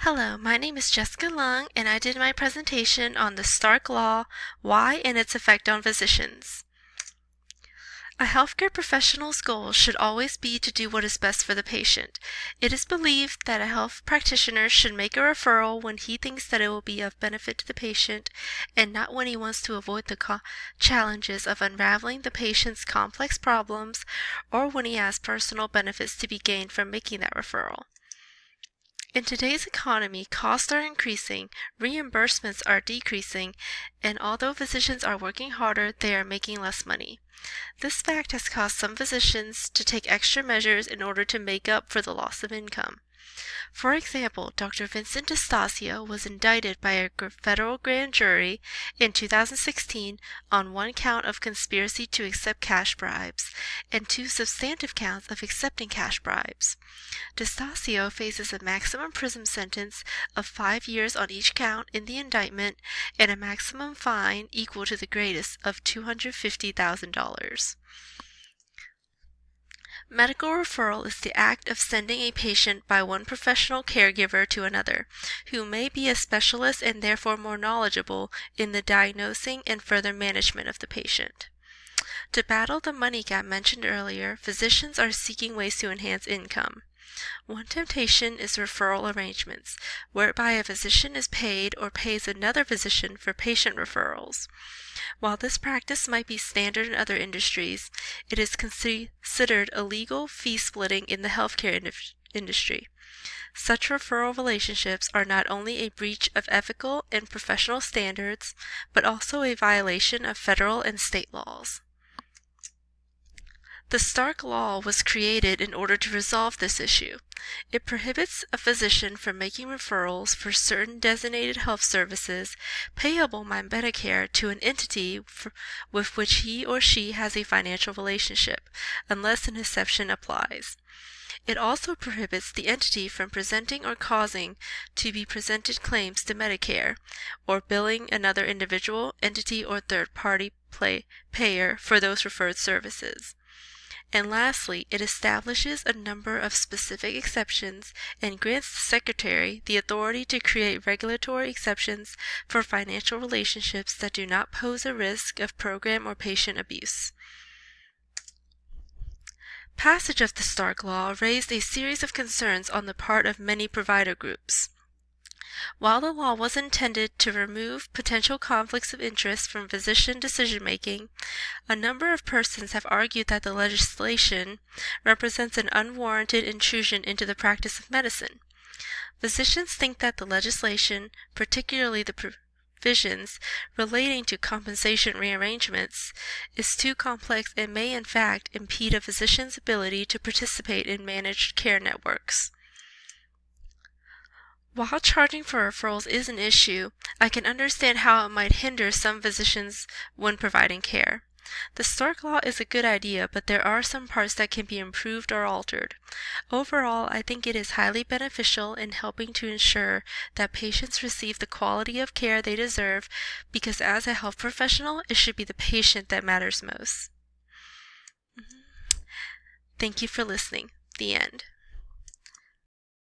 Hello, my name is Jessica Lung, and I did my presentation on the Stark Law, Why and its effect on physicians. A healthcare professional's goal should always be to do what is best for the patient. It is believed that a health practitioner should make a referral when he thinks that it will be of benefit to the patient, and not when he wants to avoid the challenges of unraveling the patient's complex problems, or when he has personal benefits to be gained from making that referral. In today's economy, costs are increasing, reimbursements are decreasing, and although physicians are working harder, they are making less money. This fact has caused some physicians to take extra measures in order to make up for the loss of income. For example, Dr. Vincent DeStasio was indicted by a federal grand jury in 2016 on one count of conspiracy to accept cash bribes and two substantive counts of accepting cash bribes. DeStasio faces a maximum prison sentence of 5 years on each count in the indictment and a maximum fine equal to the greatest of $250,000. Medical referral is the act of sending a patient by one professional caregiver to another, who may be a specialist and therefore more knowledgeable in the diagnosing and further management of the patient. To battle the money gap mentioned earlier, physicians are seeking ways to enhance income. One temptation is referral arrangements, whereby a physician is paid or pays another physician for patient referrals. While this practice might be standard in other industries, it is considered illegal fee splitting in the healthcare industry. Such referral relationships are not only a breach of ethical and professional standards, but also a violation of federal and state laws. The Stark Law was created in order to resolve this issue. It prohibits a physician from making referrals for certain designated health services payable by Medicare to an entity with which he or she has a financial relationship, unless an exception applies. It also prohibits the entity from presenting or causing to be presented claims to Medicare, or billing another individual, entity, or third-party payer for those referred services. And lastly, it establishes a number of specific exceptions and grants the Secretary the authority to create regulatory exceptions for financial relationships that do not pose a risk of program or patient abuse. Passage of the Stark Law raised a series of concerns on the part of many provider groups. While the law was intended to remove potential conflicts of interest from physician decision-making, a number of persons have argued that the legislation represents an unwarranted intrusion into the practice of medicine. Physicians think that the legislation, particularly the provisions relating to compensation rearrangements, is too complex and may in fact impede a physician's ability to participate in managed care networks. While charging for referrals is an issue, I can understand how it might hinder some physicians when providing care. The Stark Law is a good idea, but there are some parts that can be improved or altered. Overall, I think it is highly beneficial in helping to ensure that patients receive the quality of care they deserve, because as a health professional, it should be the patient that matters most. Thank you for listening. The end.